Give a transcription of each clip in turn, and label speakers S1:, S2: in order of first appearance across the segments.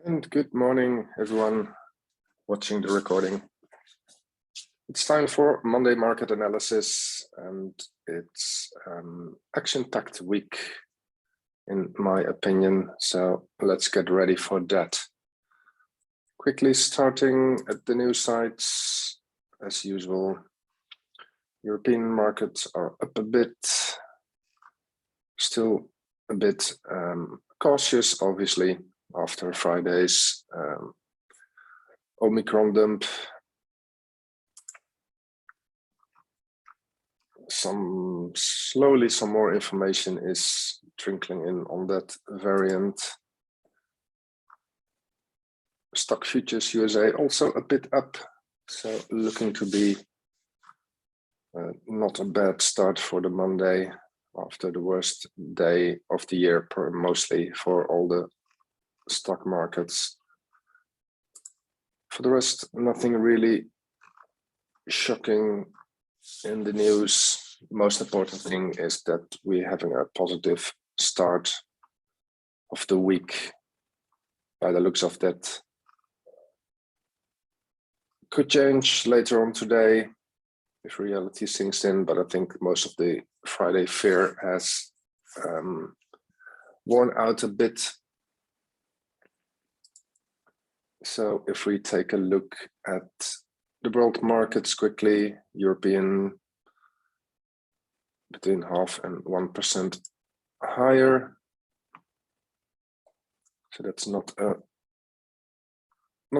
S1: And good morning, everyone watching the recording. It's time for Monday market analysis, and it's action-packed week, in my opinion. So let's get ready for that. Quickly starting at the news sites, as usual. European markets are up a bit, still a bit cautious, obviously, after Friday's Omicron dump. Some more information is trickling in on that variant. Stock futures USA also a bit up, so looking to be not a bad start for the Monday after the worst day of the year, mostly for all the stock markets. For the rest, nothing really shocking in the news. Most important thing is that we're having a positive start of the week by the looks of that. Could change later on today if reality sinks in, but I think most of the Friday fear has worn out a bit. So if we take a look at the world markets quickly, European between 0.5% and 1% higher. So that's not a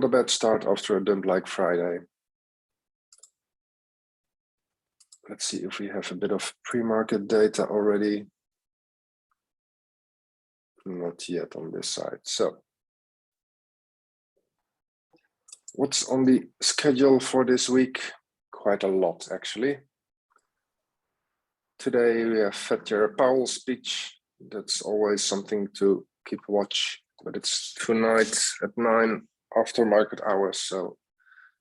S1: bad start after a dump like Friday. Let's see if we have a bit of pre-market data already. Not yet on this side. So what's on the schedule for this week? Quite a lot, actually. Today we have Fed Chair Powell's speech. That's always something to keep watch, but it's tonight at 9 after market hours, so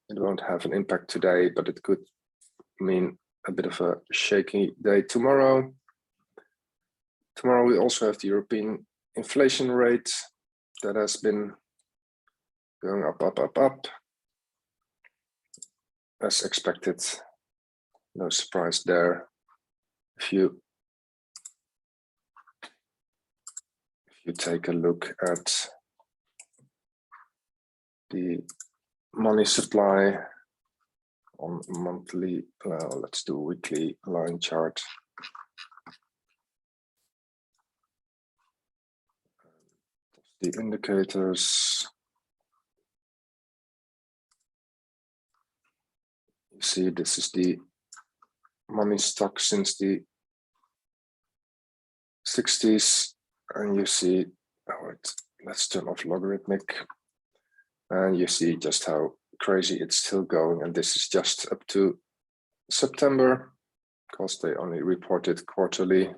S1: it won't have an impact today, but it could mean a bit of a shaky day tomorrow. Tomorrow we also have the European inflation rate that has been going up as expected. No surprise there. If you take a look at the money supply on monthly, let's do a weekly line chart. The indicators. You see, this is the money stock since the 60s, and you see, let's turn off logarithmic, and you see just how crazy it's still going. And this is just up to September, because they only reported quarterly.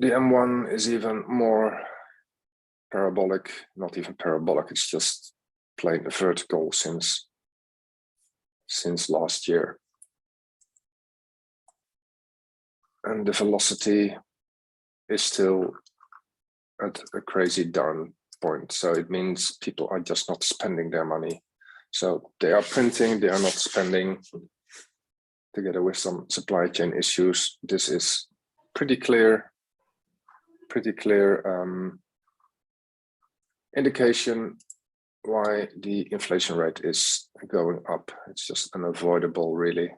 S1: The M1 is even more parabolic, not even parabolic, it's just plain vertical since last year. And the velocity is still at a crazy down point. So it means people are just not spending their money. So they are printing, they are not spending. Together with some supply chain issues, this is pretty clear indication why the inflation rate is going up. It's just unavoidable, really.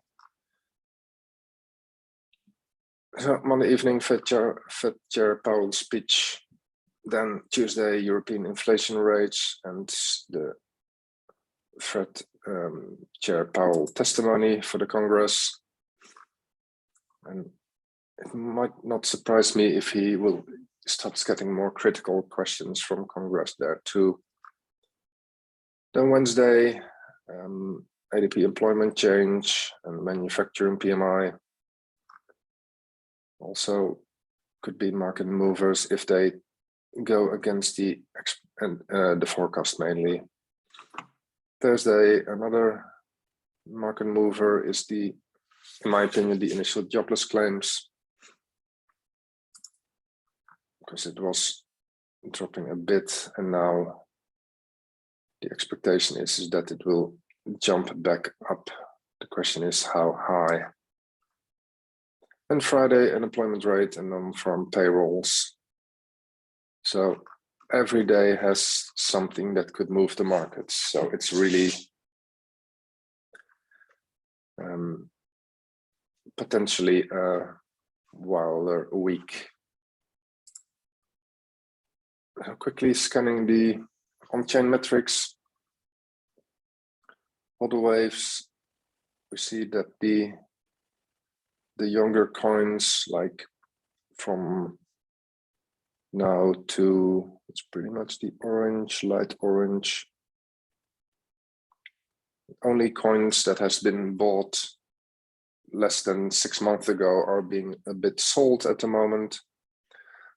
S1: So Monday evening, Fed Chair Powell's speech. Then Tuesday, European inflation rates and the Fed Chair Powell testimony for the Congress. And it might not surprise me if he will start getting more critical questions from Congress there too. Then Wednesday, ADP employment change and manufacturing PMI. Also could be market movers if they go against the forecast mainly. Thursday, another market mover is in my opinion, the initial jobless claims, because it was dropping a bit, and now the expectation is that it will jump back up. The question is how high. And Friday, unemployment rate and non-farm payrolls. So every day has something that could move the markets. So it's really potentially a wilder week. Quickly scanning the on-chain metrics, hodl waves. We see that the younger coins, like from now to, it's pretty much the orange, light orange. Only coins that has been bought less than 6 months ago are being a bit sold at the moment.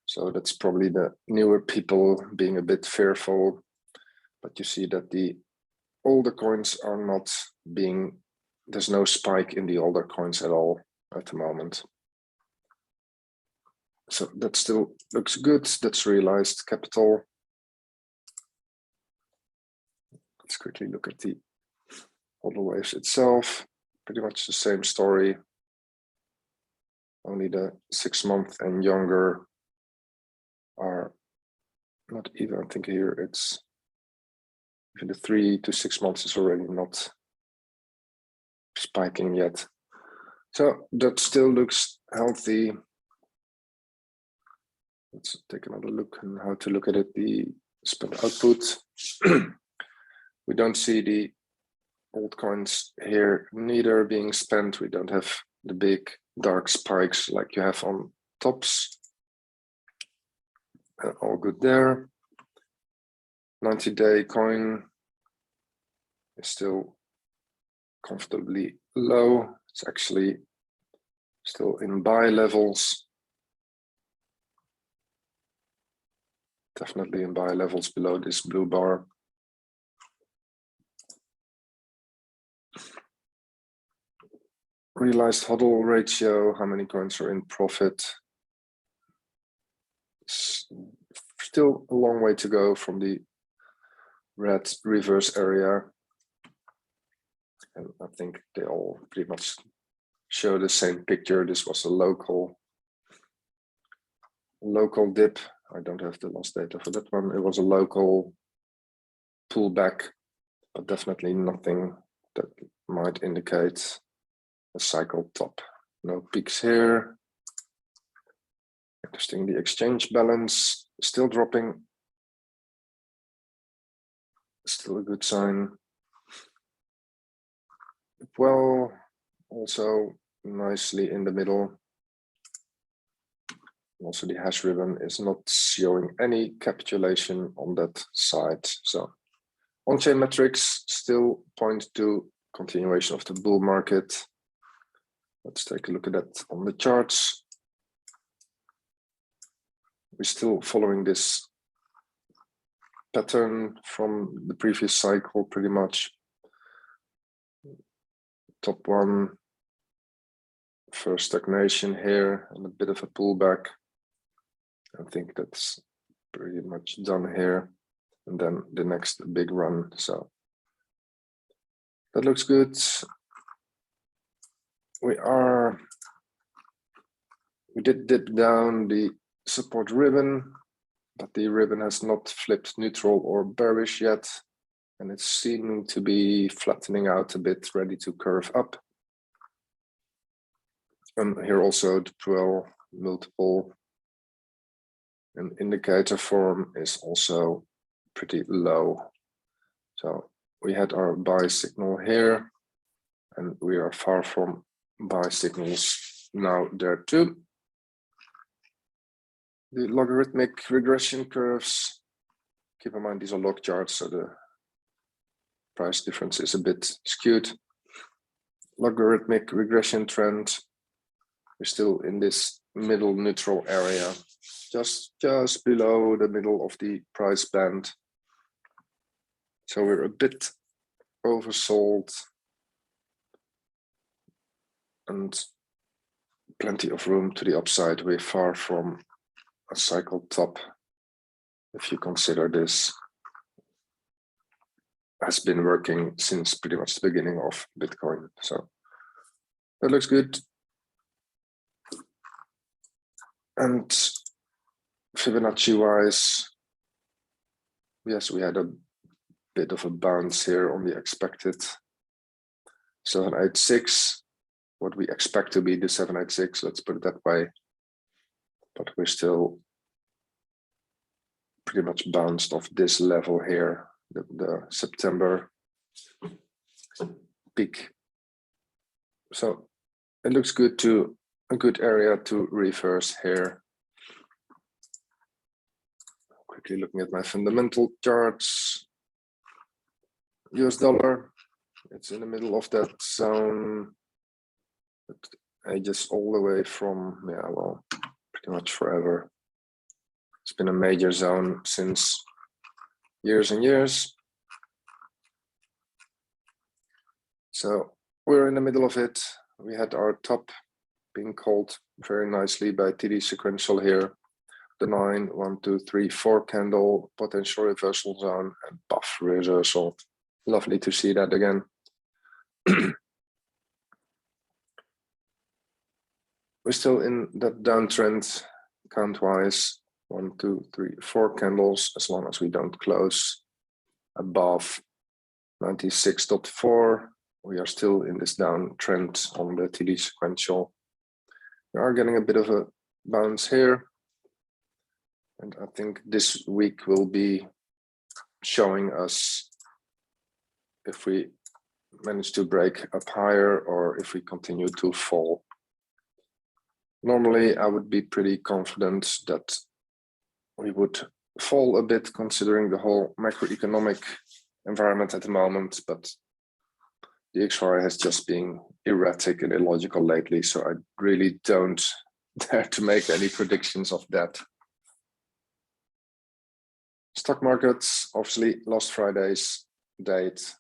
S1: So that's probably the newer people being a bit fearful. But you see that the older coins are not being, there's no spike in the older coins at all at the moment. So that still looks good. That's realized capital. Let's quickly look at the hodl waves itself. Pretty much the same story. Only the 6 month and younger are not even, I think here it's even the 3 to 6 months is already not spiking yet. So that still looks healthy. Let's take another look on how to look at it. The spend output. We don't see the altcoins here neither being spent. We don't have the big dark spikes like you have on tops. All good there. 90-day coin is still comfortably low. It's actually still in buy levels. Definitely in buy levels below this blue bar. Realized hodl ratio, how many coins are in profit? It's still a long way to go from the red reverse area. And I think they all pretty much show the same picture. This was a local dip. I don't have the last data for that one. It was a local pullback, but definitely nothing that might indicate a cycle top. No peaks here. Interesting, the exchange balance still dropping. Still a good sign. Well, also nicely in the middle. Also, the hash ribbon is not showing any capitulation on that side. So on-chain metrics still point to continuation of the bull market. Let's take a look at that on the charts. We're still following this pattern from the previous cycle, pretty much. Top one, first stagnation here and a bit of a pullback. I think that's pretty much done here. And then the next big run. So that looks good. We did dip down the support ribbon, but the ribbon has not flipped neutral or bearish yet. And it's seeming to be flattening out a bit, ready to curve up. And here also the 12 multiple and indicator form is also pretty low. So we had our buy signal here, and we are far from buy signals now there too. The logarithmic regression curves, keep in mind these are log charts, so the price difference is a bit skewed. Logarithmic regression trend, we're still in this middle neutral area, just below the middle of the price band. So we're a bit oversold and plenty of room to the upside. We're far from a cycle top. if you consider this has been working since pretty much the beginning of Bitcoin. So that looks good. And Fibonacci wise, yes, we had a bit of a bounce here on the expected 786, what we expect to be the 786, let's put it that way. But we're still pretty much bounced off this level here, the September peak. So it looks good, to a good area to reverse here. Quickly looking at my fundamental charts. US dollar, it's in the middle of that zone. Just all the way from, yeah, well, pretty much forever. It's been a major zone since years and years. So we're in the middle of it. We had our top being called very nicely by TD sequential here. The 9, 1, 2, 3, 4 candle potential reversal zone and puff reversal. Lovely to see that again. We're still in that downtrend count-wise. 1, 2, 3, 4 candles, as long as we don't close above 96.4. We are still in this downtrend on the TD sequential. We are getting a bit of a bounce here. And I think this week will be showing us if we manage to break up higher or if we continue to fall. Normally, I would be pretty confident that we would fall a bit considering the whole macroeconomic environment at the moment, but the XY has just been erratic and illogical lately, so I really don't dare to make any predictions of that. Stock markets, obviously, last Friday's date.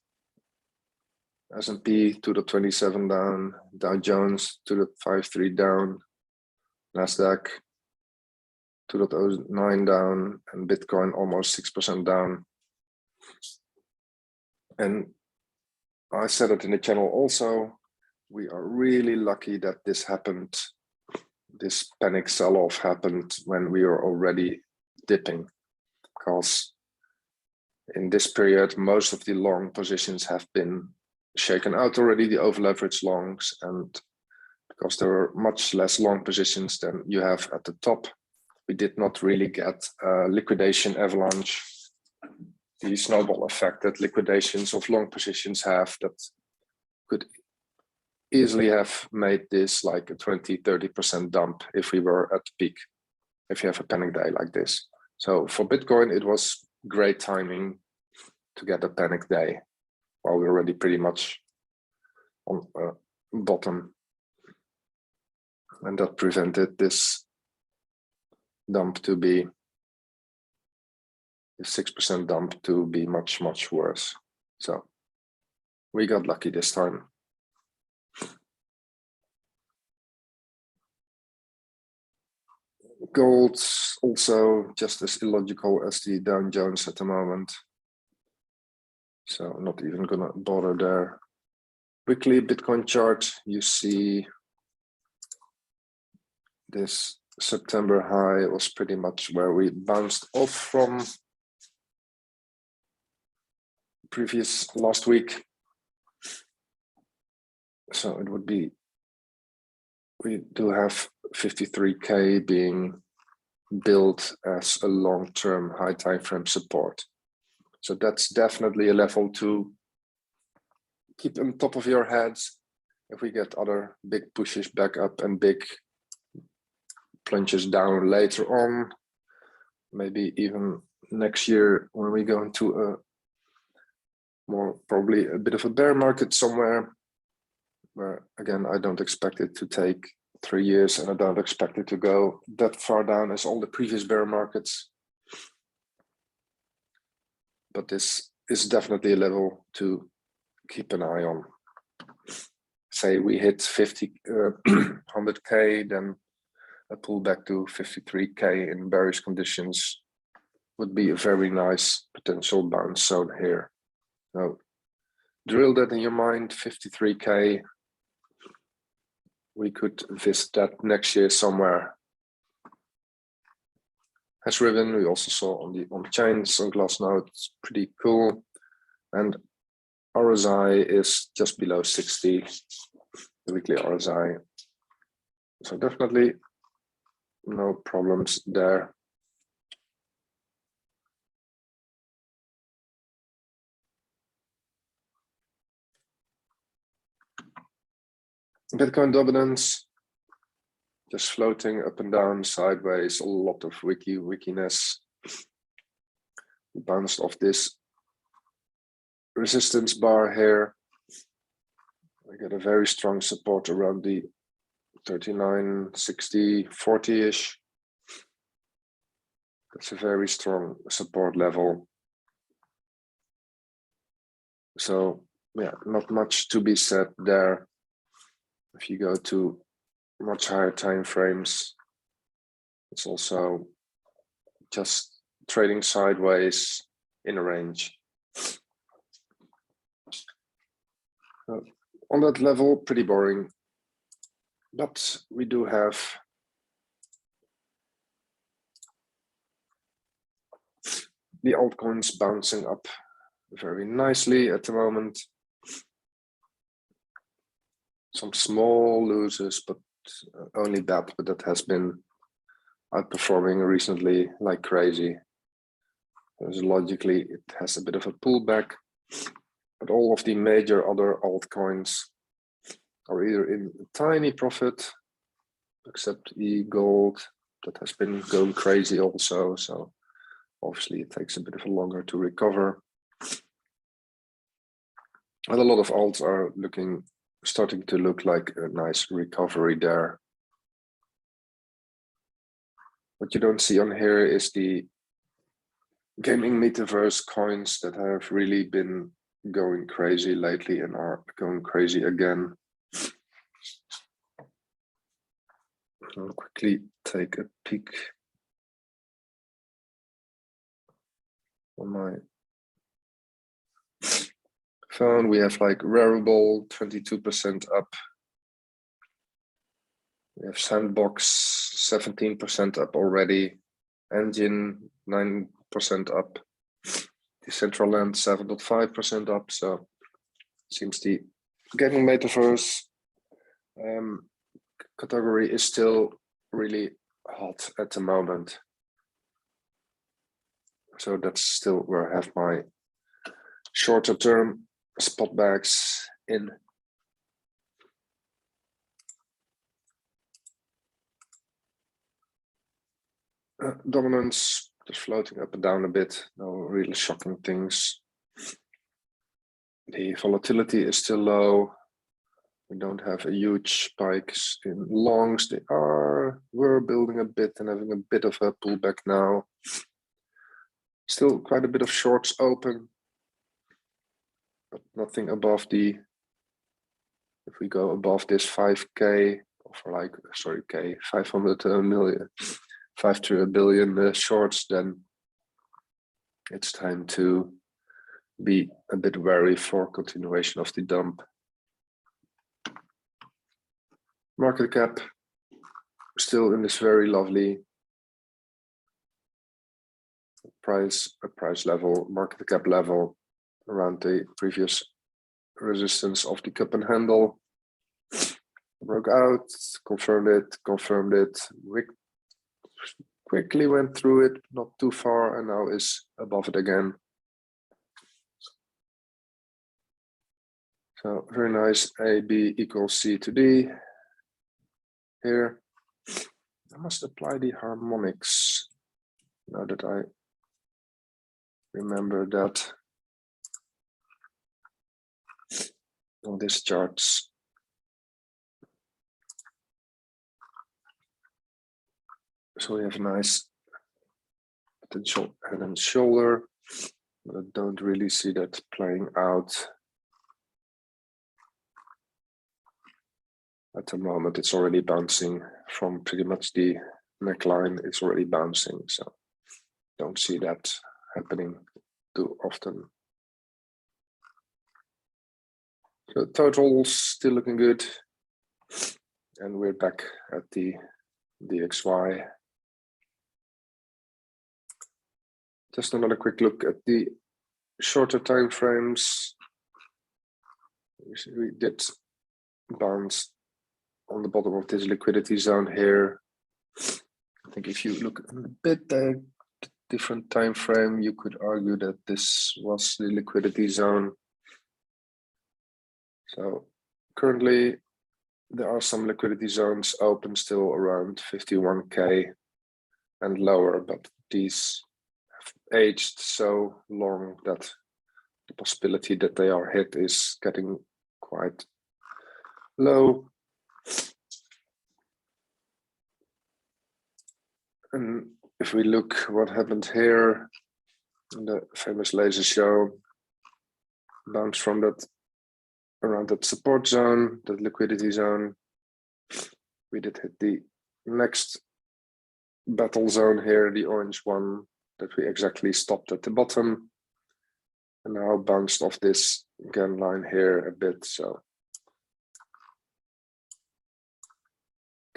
S1: S&P to the 27 down, Dow Jones to the 53 down, Nasdaq 2.09 down, and Bitcoin almost 6% down. And I said it in the channel also, we are really lucky that this happened. This panic sell-off happened when we were already dipping, because in this period, most of the long positions have been shaken out already, the over-leveraged longs, and because there were much less long positions than you have at the top, we did not really get a liquidation avalanche, the snowball effect that liquidations of long positions have, that could easily have made this like a 20-30% dump if we were at peak, if you have a panic day like this. So for Bitcoin, it was great timing to get a panic day while we're already pretty much on bottom. And that prevented this dump to be, the 6% dump to be much, much worse. So we got lucky this time. Gold's also just as illogical as the Dow Jones at the moment. So not even gonna bother there. Weekly Bitcoin chart, you see this September high was pretty much where we bounced off from previous last week. So it would be, we do have 53K being built as a long-term high time frame support. So that's definitely a level to keep on top of your heads. If we get other big pushes back up and big plunges down later on, maybe even next year when we go into a more, probably a bit of a bear market somewhere, where again, I don't expect it to take 3 years and I don't expect it to go that far down as all the previous bear markets. But this is definitely a level to keep an eye on. Say we hit 100K, then a pullback to 53K in bearish conditions would be a very nice potential bounce zone here. So drill that in your mind, 53K. We could visit that next year somewhere. Has ribbon, we also saw on the chain sunglass now, it's pretty cool. And RSI is just below 60, the weekly RSI. So definitely no problems there. Bitcoin dominance, just floating up and down, sideways, a lot of wickiness. We bounced off this resistance bar here. We got a very strong support around the 39, 60, 40-ish. That's a very strong support level. So yeah, not much to be said there. If you go to much higher time frames, it's also just trading sideways in a range. On that level, pretty boring. But we do have the altcoins bouncing up very nicely at the moment. Some small losers, but only that, but that has been outperforming recently like crazy. Because logically, it has a bit of a pullback, but all of the major other altcoins are either in a tiny profit, except the gold that has been going crazy also. So obviously it takes a bit of a longer to recover. And a lot of alts are starting to look like a nice recovery there. What you don't see on here is the gaming metaverse coins that have really been going crazy lately and are going crazy again. I'll quickly take a peek on my phone. We have like Rarible 22% up. We have Sandbox 17% up already. Engine 9% up. Decentraland 7.5% up. So seems the gaming metaverse category is still really hot at the moment. So that's still where I have my shorter term spot bags in. Dominance just floating up and down a bit, no really shocking things. The volatility is still low. We don't have a huge spikes in longs. They were building a bit and having a bit of a pullback now. Still quite a bit of shorts open, but nothing above the, if we go above this 5K, or like, sorry, K, 500 million, 5 to a billion shorts, then it's time to be a bit wary for continuation of the dump. Market cap still in this very lovely price level, market cap level around the previous resistance of the cup and handle. Broke out, confirmed it, quickly went through it, not too far, and now is above it again. So very nice, AB equals C to D. Here, I must apply the harmonics now that I remember that on these charts. So we have a nice potential head and shoulder, but I don't really see that playing out at the moment. It's already bouncing from pretty much the neckline. It's already bouncing. So don't see that happening too often. So totals still looking good. And we're back at the DXY. Just another quick look at the shorter time frames. We did bounce on the bottom of this liquidity zone here. I think if you look a bit different time frame, you could argue that this was the liquidity zone. So currently there are some liquidity zones open still around 51K and lower, but these have aged so long that the possibility that they are hit is getting quite low. And if we look what happened here in the famous laser show, bounced from that around that support zone, that liquidity zone. We did hit the next battle zone here, the orange one that we exactly stopped at the bottom, and now bounced off this gun line here a bit. So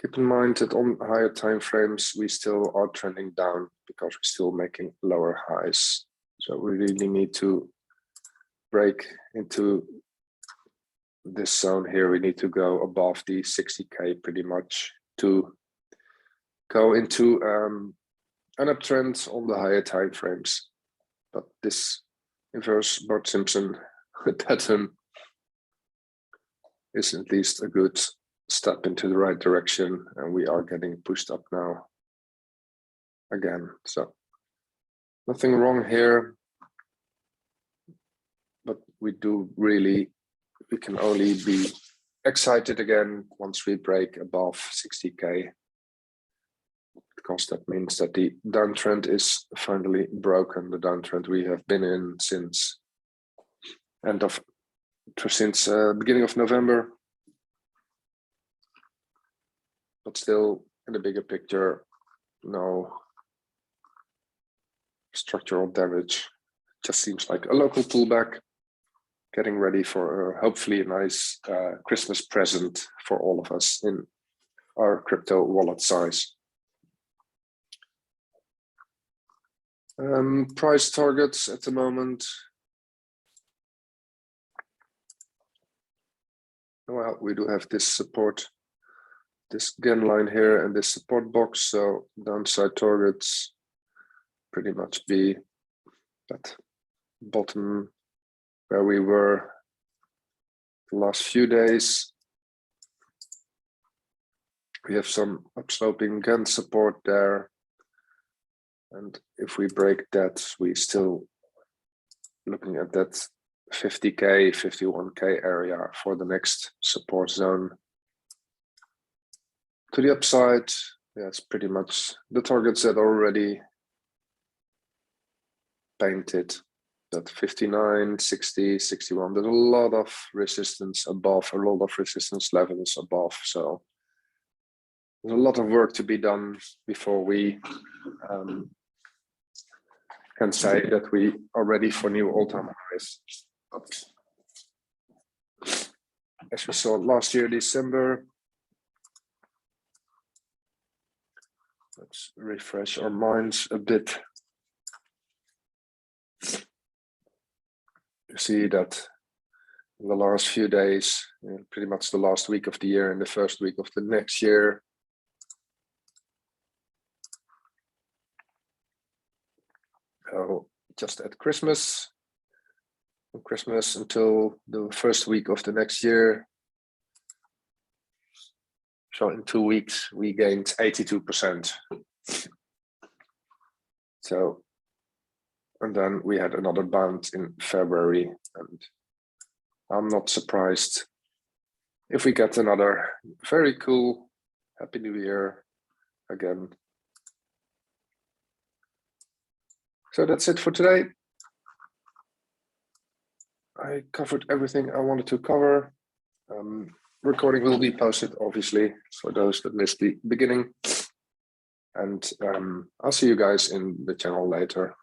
S1: keep in mind that on higher time frames we still are trending down because we're still making lower highs. So we really need to break into this zone here. We need to go above the 60K pretty much to go into an uptrend on the higher time frames. But this inverse Bart Simpson pattern is at least a good step into the right direction, and we are getting pushed up now again. So nothing wrong here, but we can only be excited again once we break above 60K, because that means that the downtrend is finally broken, the downtrend we have been in since beginning of November. But still, in the bigger picture, no structural damage. Just seems like a local pullback, getting ready for hopefully a nice Christmas present for all of us in our crypto wallet size. Price targets at the moment. Well, we do have this support, this gun line here and this support box. So downside targets pretty much be at bottom where we were the last few days. We have some upsloping gun support there. And if we break that, we still looking at that 50K, 51K area for the next support zone. To the upside, yeah, it's pretty much the targets that are already painted, that 59, 60, 61. There's a lot of resistance above, a lot of resistance levels above. So there's a lot of work to be done before we can say that we are ready for new all-time highs. But as we saw last year, December, let's refresh our minds a bit. You see that in the last few days, pretty much the last week of the year and the first week of the next year, just at Christmas, from Christmas until the first week of the next year. So in 2 weeks, we gained 82%. So, and then we had another bounce in February, and I'm not surprised if we get another very cool Happy New Year again. So that's it for today. I covered everything I wanted to cover. Recording will be posted, obviously, for those that missed the beginning. And I'll see you guys in the channel later.